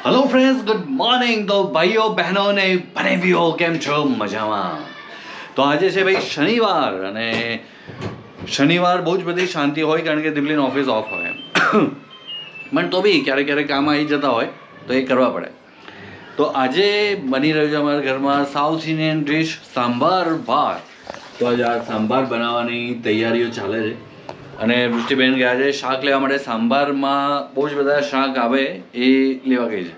Hello friends, good morning. તો ભાઈઓ બહેનો ને બનેવીઓ કેમ છો? મજામાં? તો આજે છે ભાઈ શનિવાર, અને શનિવાર બહુ જ બધી શાંતિ હોય કારણ કે દિલ્હીની ઓફિસ ઓફ હોય પણ તો બી ક્યારેક ક્યારેક કામ આવી જતા હોય તો એ કરવા પડે. તો આજે બની રહ્યું છે અમારા ઘરમાં સાઉથ ઇન્ડિયન ડિશ સાંભાર ભાત. તો આજે આ સાંભાર બનાવવાની તૈયારીઓ ચાલે છે અને વૃષ્ટિબેન ગયા છે શાક લેવા માટે. સાંભારમાં બહુ જ બધા શાક આવે એ લેવા ગઈ છે.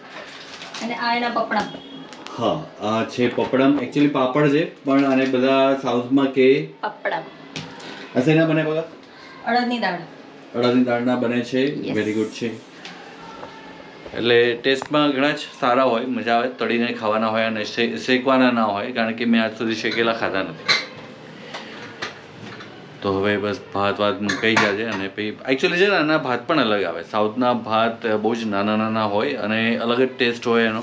અને આ એના પપડા. હા, આ છે પપડમ. એકચ્યુઅલી પાપડ છે પણ આને બધા સાઉથમાં કે પપડા. હસેના બને બગા? અડદની દાળ. અડદની દાળના બને છે. Yes. વેરી ગુડ છે. એટલે ટેસ્ટમાં ઘણા જ સારા હોય, મજા આવે. તળીને ખાવાના હોય અને શેકવાના ના હોય કારણ કે મેં આજ સુધી શેકેલા ખાધા નથી. તો હવે બસ ભાત મુકાઈ જાય છે અને પછી એકચ્યુઅલી છે ને આના ભાત પણ અલગ આવે. સાઉથના ભાત બહુ જ નાના નાના હોય અને અલગ જ ટેસ્ટ હોય એનો.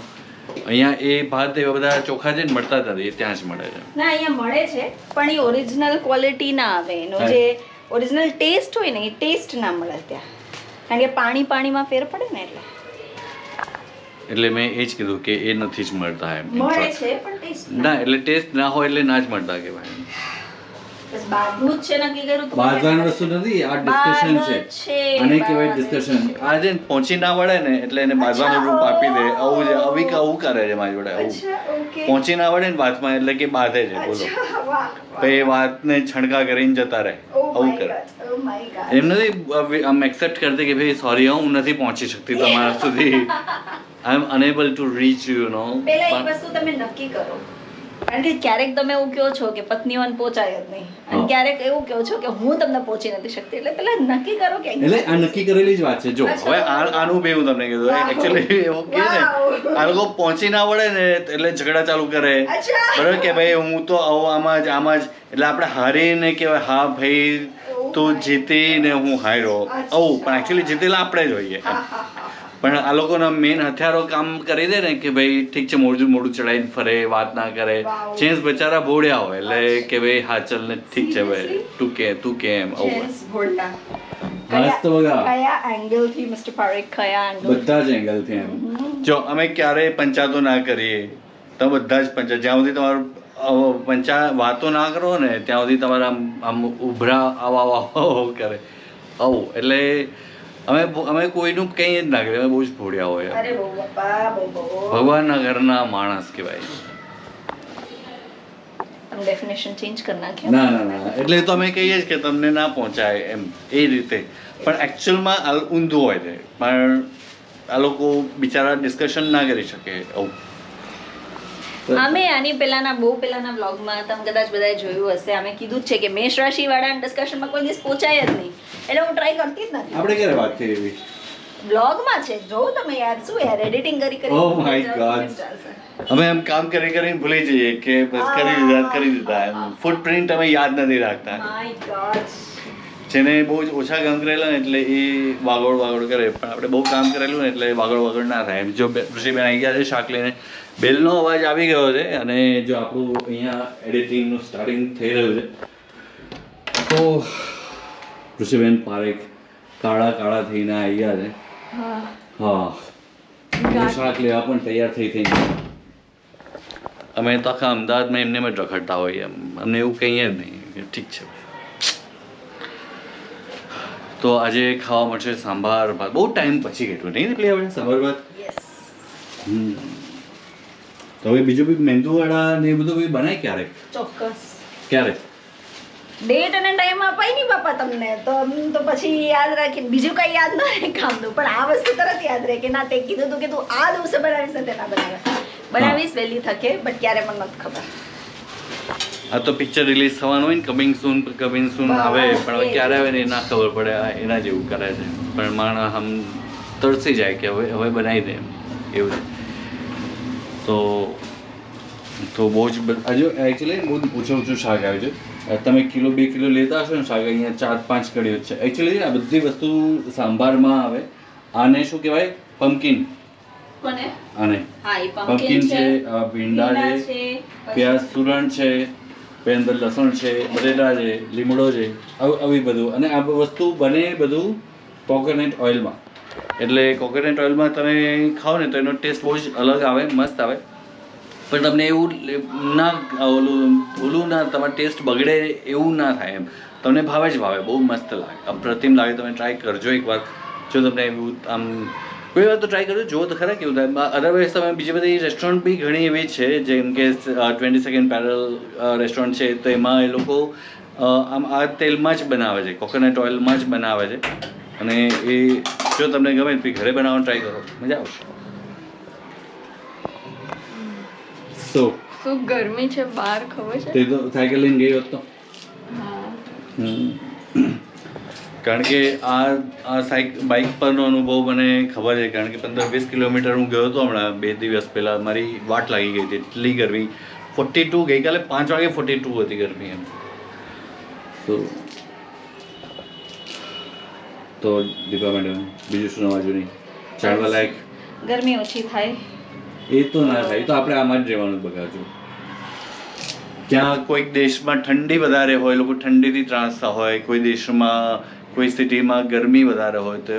અહીંયા એ ભાત એવા બધા ચોખા છે ને મળતા જ નથી, એ ત્યાં જ મળે છે. ના, અહીંયા મળે છે પણ એ ઓરિજિનલ ક્વોલિટી ના આવે. એનો હા. જે ઓરિજિનલ ટેસ્ટ હોય ને એ ટેસ્ટ ના મળે ત્યાં, કારણ કે પાણીમાં ફેર પડે ને એટલે મેં એ જ કીધું કે એ નથી જ મળતા એમ. મળે છે પણ ટેસ્ટ ના, એટલે ટેસ્ટ ના હોય એટલે ના જ મળતા કહેવાય. બસ બાદનું જ છે નક્કી કર્યું તો બાદવાની વસ્તુ નથી, આ ડિસ્કશન છે. આને કહેવાય ડિસ્કશન. આ જે પહોંચી ના વળે ને એટલે એને બાંધવાનું રૂપ આપી દે. આવું છે, આવું કરે છે મારી જોડે. આવું અચ્છા, ઓકે. પહોંચી ના વળે ને વાતમાં એટલે કે બાંધે છે. બોલો, અચ્છા, વાહ, તો એ વાતને છણકા કરીને જતા રહે. Oh આવું my કરે. God, oh my God. એમ નથી આમ એક્સેપ્ટ કરતી કે ભાઈ સોરી, હું નથી પહોંચી શકતી તમારા સુધી. I am unable to reach you no. પહેલા એક વસ્તુ તમે નક્કી કરો, કારણ કે ક્યારેક તમે એવું કહો છો કે પત્નીઓને પહોંચાય જ નહીં, અને હા. ક્યારેક એવું કહો છો કે હું તમને પહોંચી નથી શકતી. એટલે પહેલા નક્કી કરો કે એટલે આ નક્કી કરેલી જ વાત છે. જો અચ્છા. હવે આનું બે હું તમને કીધું. Wow. એકચ્યુઅલી એવું કહે ને, Wow. આ લોકો પહોંચી ના વળે ને એટલે ઝઘડા ચાલુ કરે. અચ્છા. બરાબર કે ભાઈ હું તો આમાં જ એટલે આપણે હારીને કહેવાય હા ભાઈ Oh તું my જીતી ને હું હાર્યો. અચ્છા. આવું પણ એકચ્યુઅલી જીતેલા આપણે જ હોઈએ. હા, હા, હા. પણ આ લોકોના મેઇન હથિયારો કામ કરી દે ને કે ભાઈ ઠીક છે, મોઢું ચડાવીને ફરે, વાત ના કરે. Wow. જેન્ટ્સ બચારા ભોળ્યા હોય એટલે કે ભાઈ હા ચલ ને ઠીક છે ભાઈ, Seriously? તું કેમ આવું. Gents બોલતા. હાસ તો બગા. કયા એંગલથી મિસ્ટર પારેખ, કયા એંગલ? બધા જ એંગલથી એમ. જો અમે ક્યારેય પંચાતો ના કરીએ, તો બધા જ જ્યાં સુધી તમારું વાતો ના કરો ને ત્યાં સુધી તમારા આમ ઉભરા આવા કરે આવું. એટલે અમે કોઈનું કંઈ જ ના કરીએ. અમે બહુ જ ભોળ્યા હોય. અરે બહુ બાપા, બહુ. ભગવાનના ઘરના માણસ કહેવાય. તમે ડેફિનેશન ચેન્જ કરી નાખી. ના એટલે તો અમે કહીએ જ કે તમને ના પહોંચાય એમ એ રીતે. પણ એકચ્યુઅલમાં ઊંધું હોય છે. પણ આ લોકો બિચારા ડિસ્કશન ના કરી શકે આવું. અમે આની બહુ પહેલાના વ્લોગમાં તમે કદાચ બધાએ જોયું હશે, અમે કીધું જ છે કે મેષ રાશિ વાળાના ડિસ્કશનમાં કોઈ દિવસ પહોંચાય જ નહીં. એટલે હું ટ્રાય કરતી જ નથી. આપણે ક્યારે વાત કરી એવી? વ્લોગમાં છે, જોવો તમે યાર. શું યાર, એડિટિંગ કરી Oh my God. અમે એમ કામ કરીને ભૂલી જઈએ કે બસ કરી દીધા એમ. ફૂટપ્રિન્ટ અમે યાદ નથી રાખતા. My God. જેને બહુ જ ઓછા કામ કરેલા ને એટલે એ વાગોળ કરે, પણ આપણે બહુ કામ કરેલું ને એટલે વાગોળ ના થાય. જો ઋષિબેન આવી ગયા છે શાક લઈને, બેલનો અવાજ આવી ગયો છે અને જો આપણું અહીંયા એડિટિંગનું સ્ટાર્ટિંગ થઈ રહ્યું છે. તો ઋષિબેન પારેખ કાળા થઈને આવી ગયા છે. હા, શાક લેવા પણ તૈયાર થઈ અમે તો આખા અમદાવાદમાં એમને જ રખડતા હોઈએ. અમને એવું કહીએ જ નહીં કે ઠીક છે. તો આજે ખાવા મળશે સાંભાર ભાત. બહુ ટાઈમ પછી કેટલું નહીં નીકળી આપણે સાંભાર ભાત. તો હવે બીજું બી મેંદુવડા ને એ બધું બી બનાય ક્યારેક. ચોક્કસ. ક્યારે? ડેટ અને ટાઈમ અપાય નહીં બાપા તમને, તો પછી યાદ રાખીને બીજું કઈ યાદ ન રહે કામનું. પણ આ વસ્તુ તરત યાદ રહે કે ના, તે કીધું તું કે તું આ દિવસે બનાવીશ ને તે ના બનાવીશ વહેલી થકે, બટ ક્યારે પણ નથી ખબર. આ તો પિક્ચર રિલીઝ થવાનું હોય ને, કમિંગ સૂન આવે, પણ હવે ક્યારે આવે ને એ ના ખબર પડે. એના જેવું કરે છે. પણ માણસ આમ તરસી જાય કે હવે બનાવી દે એમ એવું છે. તો બહુ જ હજુ એકચ્યુઅલી બહુ ઓછું શાક આવ્યું છે. તમે કિલો 2 કિલો લેતા હશો ને શાક, અહીંયા 4-5 કડીઓ છે. એકચ્યુઅલી આ બધી વસ્તુ સાંભારમાં આવે. આને શું કહેવાય? પમ્પકિન. કોને? આને હા, એ પમ્પકિન છે, ભીંડા છે, પ્યાજ સુરણ છે, અંદર લસણ છે, બટેટા છે, લીમડો છે, આવી બધું. અને આ વસ્તુ બને બધું કોકોનટ ઓઇલમાં. એટલે કોકોનટ ઓઇલમાં તમે ખાઓ ને તો એનો ટેસ્ટ બહુ જ અલગ આવે, મસ્ત આવે. પણ તમને એવું ના ઓલું ના તમારો ટેસ્ટ બગડે એવું ના થાય એમ. તમને ભાવે જ ભાવે, બહુ મસ્ત લાગે, અપ્રતિમ લાગે. તમે ટ્રાય કરજો એકવાર. જો તમને એવું આમ કોઈ વાર તો ટ્રાય કરજો, જુઓ તો ખરા કેવું થાય. અદરવાઇઝ તમે બીજી બધી રેસ્ટોરન્ટ બી ઘણી એવી છે, જેમ કે 22nd પેરલ રેસ્ટોરન્ટ છે, તો એમાં એ લોકો આમ આ તેલમાં જ બનાવે છે, કોકોનટ ઓઇલમાં જ બનાવે છે. અને એ જો તમને ગમે તો ઘરે બનાવવાનું ટ્રાય કરો, મજા આવશે. શું ગરમી છે બહાર, ખબર છે? તે તો સાયકલ લઈને ગઈ હોત તો. કારણ કે આ બાઇક પરનો અનુભવ મને ખબર છે, કારણ કે 15-20 કિલોમીટર હું ગયો હતો હમણાં 2 દિવસ પહેલાં. મારી વાટ લાગી ગઈ હતી, એટલી ગરમી. 42, ગઈકાલે 5 વાગે 42 હતી ગરમી એમ. તો દીપા મેડમ, બીજું શું નવાજુ નહીં? જાણવા લાયક ગરમી ઓછી થાય એ તો ના થાય, તો આપણે આમાં જ રહેવાનું બગાડજો. ક્યાં કોઈક દેશમાં ઠંડી વધારે હોય, લોકો ઠંડીથી ત્રાસતા હોય, કોઈ દેશમાં કોઈ સિટીમાં ગરમી વધારે હોય, તો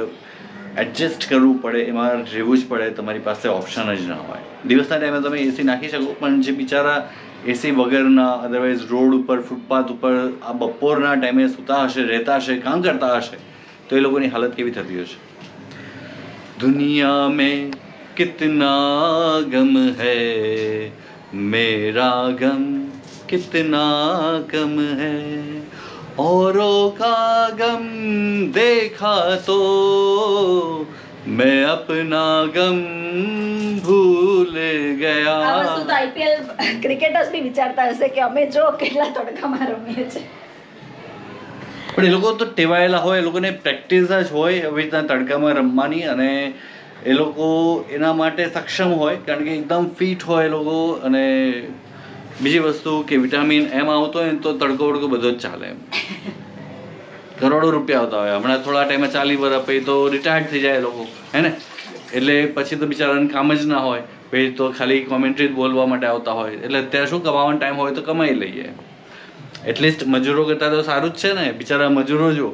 એડજસ્ટ કરવું પડે, એમાં રહેવું જ પડે. તમારી પાસે ઓપ્શન જ ના હોય. દિવસના ટાઈમે તમે એસી નાખી શકો, પણ જે બિચારા એસી વગરના, અદરવાઇઝ રોડ ઉપર, ફૂટપાથ ઉપર આ બપોરના ટાઈમે સૂતા હશે, રહેતા હશે, કામ કરતા હશે, તો એ લોકોની હાલત કેવી થતી હશે? દુનિયા મેં કિતના ગમ હૈ, મેરા ગમ कितना गम है, औरों का गम देखा तो मैं अपना गम ભૂલ ગયા. આ વસ્તુ તો આઈપીએલ ક્રિકેટર્સ બી વિચારતા હશે કે અમે જો કેટલા તડકામાં રમીએ છે. પણ એ લોકો તો ટેવાયેલા હોય, એ લોકોને પ્રેક્ટિસ જ હોય એવી રીતના તડકામાં રમવાની, અને એ લોકો એના માટે સક્ષમ હોય, કારણ કે એકદમ ફિટ હોય એ લોકો. અને બીજી વસ્તુ કે વિટામિન એમ આવતો હોય ને તો તડકો વડકો બધો જ ચાલે એમ. કરોડો રૂપિયા આવતા હોય. હમણાં થોડા ટાઈમે 40 વર્ષ પછી તો રિટાયર્ડ થઈ જાય લોકો, હે ને? એટલે પછી તો બિચારાને કામ જ ના હોય, પછી તો ખાલી કોમેન્ટ્રી જ બોલવા માટે આવતા હોય. એટલે અત્યારે શું, કમાવાનો ટાઈમ હોય તો કમાઈ લઈએ. એટલીસ્ટ મજૂરો કરતાં તો સારું જ છે ને. બિચારા મજૂરો જો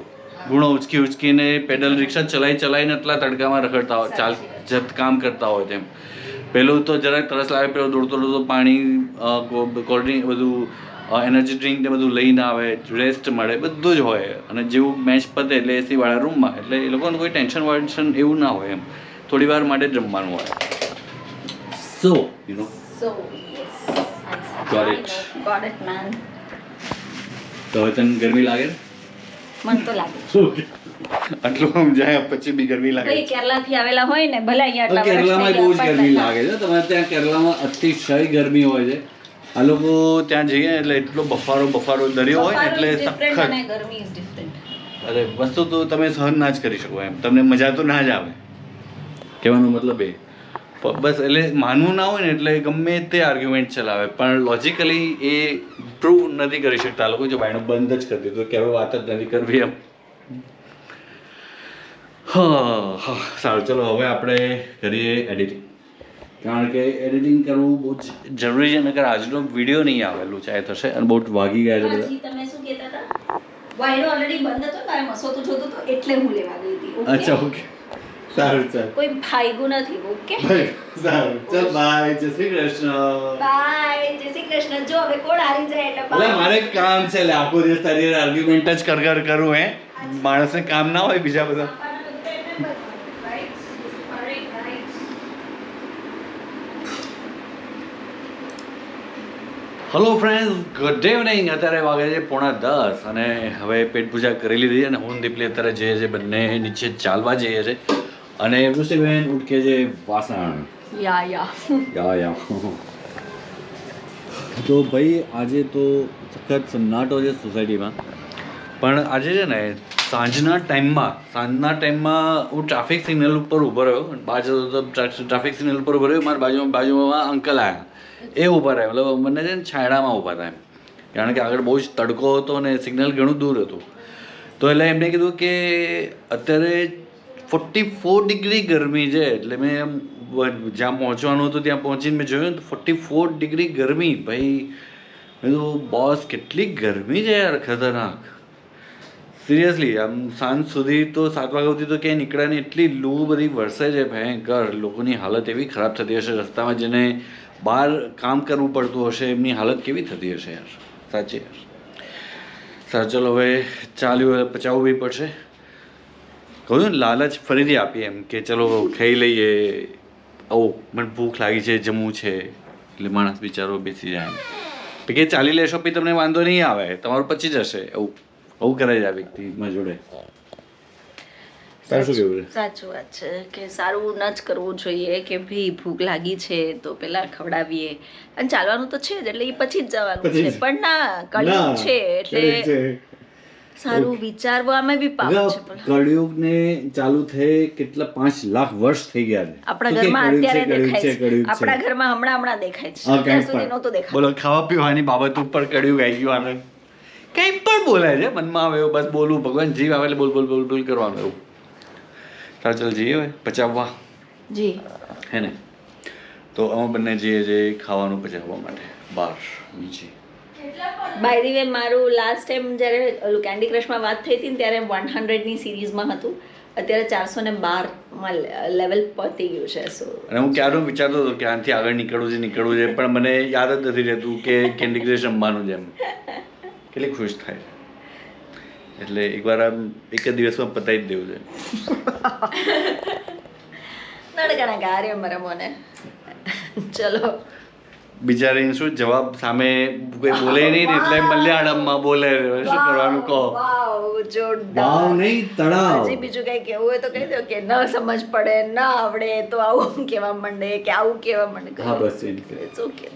ગુણો ઉચકીને પેડલ રિક્ષા ચલાવીને એટલા તડકામાં રખડતા હોય, કામ કરતા હોય તેમ. પેલું તો જરાક તરસ લાગે, પેલો દોડતો પાણી, કોલ્ડ ડ્રિંક, બધું એનર્જી ડ્રિંક ને બધું લઈને આવે, રેસ્ટ મળે, બધું જ હોય. અને જેવું મેચ પતે એટલે એસી વાળા રૂમમાં, એટલે એ લોકોને કોઈ ટેન્શન વેન્શન એવું ના હોય એમ. થોડી વાર માટે જ રમવાનું હોય. So you know Got it man. તો હવે તને ગરમી લાગે? મન તો લાગે. આટલું સમજાય પછી બી ગરમી લાગે? કઈ કેરલા થી આવેલા હોય ને, ભલે અહીંયા કેરલામાં બહુ જ ગરમી લાગે છે. તમારે ત્યાં કેરલામાં અતિશય ગરમી હોય છે. આ લોકો ત્યાં જઈએ એટલે એટલો બફારો દરિયો હોય ને, એટલે સખત ગરમી ઇઝ ડિફરન્ટ. અરે વસ્તુ તો તમે સહન ના જ કરી શકો એમ. તમને મજા તો ના જ આવે. કહેવાનો મતલબ એ બસ. એટલે માનવું ના હોય ને એટલે ગમે તે આર્ગ્યુમેન્ટ ચલાવે, પણ લોજિકલી એ પ્રૂવ નથી કરી શકતા લોકો. જો ભાઈનો બંધ જ કરી દીધું કે હવે વાત જ નથી કરવી એમ. હા સારું, ચલો હવે આપણે કરીએ એડિટિંગ. કારણ કે એડિટિંગ કરવું બહુ જ જરૂરી છે, નકર આજનો વિડીયો નહીં આવેલું ચાહે થશે. અને બહુ વાગી ગયા છે બધા. તમે શું કહેતા હતા? વાયરો ઓલરેડી બંધ હતો, મારે મસોતો જોતો હતો એટલે હું લેવા ગઈ હતી. અચ્છા, ઓકે, સારું ચાલ. કોઈ ફાયગું નથી. ઓકે સારું, ચાલ, બાય. જય શ્રી કૃષ્ણ. બાય. જય શ્રી કૃષ્ણ. જો હવે કોણ હારી જાય એટલે બાય. મારે કામ છે, એટલે આખો દિવસ તારી આર્ગ્યુમેન્ટ જ કરું. હે, માણસને કામ ના હોય બીજા બધા. Hello friends, good evening. અત્યારે વાગે છે 9:30 અને હવે પેટ પૂજા કરી લીધી. અને હું દીપલી અત્યારે જઈએ છે બંને નીચે ચાલવા જઈએ છે. અને ઋષિબેન ઉઠકે છે વાસણ. યા તો ભાઈ આજે તો સખત સન્નાટો છે સોસાયટીમાં. પણ આજે છે ને સાંજના ટાઈમમાં હું ટ્રાફિક સિગ્નલ ઉપર ઊભો રહ્યો. બાજુ ટ્રાફિક સિગ્નલ ઉપર ઊભો રહ્યો. મારા બાજુમાં અંકલ આવ્યા. એ ઊભા રહ્યા, મતલબ મને છે ને છાંયડામાં ઊભા હતા એમ. કારણ કે આગળ બહુ જ તડકો હતો અને સિગ્નલ ઘણું દૂર હતું. તો એટલે એમને કીધું કે અત્યારે 44 ડિગ્રી ગરમી છે. એટલે મેં એમ જ્યાં પહોંચવાનું હતું ત્યાં પહોંચીને મેં જોયું તો 44 ડિગ્રી ગરમી. ભાઈ મેં કીધું બોસ કેટલી ગરમી છે યાર, ખતરનાક. સિરિયસલી આમ સાંજ સુધી તો 7 વાગ્યા સુધી તો ક્યાંય નીકળ્યા નહીં, એટલી લૂ બધી વરસે છે ભયંકર. લોકોની હાલત એવી ખરાબ થતી હશે રસ્તામાં, જેને બહાર કામ કરવું પડતું હશે એમની હાલત કેવી થતી હશે યાર, સાચી યાર. સારું ચલો હવે ચાલ્યું, હવે પચાવવું બી પડશે. કહું ને લાલચ ફરીથી આપીએ એમ કે ચલો ખાઈ લઈએ, આવું મને ભૂખ લાગી છે, જમવું છે, એટલે માણસ બિચારો બેસી જાય કે ચાલી લેશો પછી તમને વાંધો નહીં આવે, તમારું પચી જશે, આવું કરે છે આ વ્યક્તિ મારી જોડે. તારું શું કેવું છે? સાચું વાત છે કે સારું ન જ કરવું જોઈએ કે ભાઈ ભૂખ લાગી છે તો પેલા ખવડાવીએ, અને ચાલવાનું તો છે જ એટલે એ પછી જ જવાનું છે, પણ ના કળિયુગ છે એટલે સારું વિચારવામાં બી પાપ છે. કળિયુગ ને ચાલુ થઈ કેટલા 5 લાખ વર્ષ થઈ ગયા છે. આપણા ઘરમાં અત્યારે દેખાય છે, આપણા ઘરમાં હમણાં દેખાય છે, ત્યાં સુધી નહોતું દેખાતું. બોલો ખાવા પીવાની બાબત ઉપર કળિયુગ આવી ગયું, આને કંઈ પણ બોલાય છે, મનમાં આવે એવું બસ બોલવું, ભગવાન જીવ આવે એટલે બોલ બોલ બોલ બોલ કરવાનું એવું. ચાલ જઈએ હવે પચાવવા જી, હે ને? તો અમે બંને જઈએ જે ખાવાનું પચાવવા માટે બહાર નીચે. બાય ધી વે મારું લાસ્ટ ટાઈમ જ્યારે ઓલું કેન્ડી ક્રશમાં વાત થઈ હતી ને ત્યારે 100ની સિરીઝમાં હતું, અત્યારે 412માં લેવલ પતી ગયું છે. સો અને હું ક્યારનું વિચારતો હતો કે આનાથી આગળ નીકળવું છે, પણ મને યાદ જ નથી રહેતું કે કેન્ડી ક્રશ રમવાનું છે એમ. કેટલી ખુશ થાય, એટલે એકવાર આમ એક જ દિવસમાં પતાવી જ દેવું છે. નડકણા કાર્ય મારા મને. ચલો બિચારીને શું જવાબ સામે કોઈ બોલે નહીં ને એટલે મલયાળમમાં બોલે, શું કરવાનું કહો? વાવ જોરદાર. વાવ નહીં, તળાવ. હજી બીજું કઈ કહેવું હોય તો કહી દો કે ન સમજ પડે, ન આવડે તો આવું કહેવા માંડે કે આવું કહેવા માંડે. હા બસ It's okay.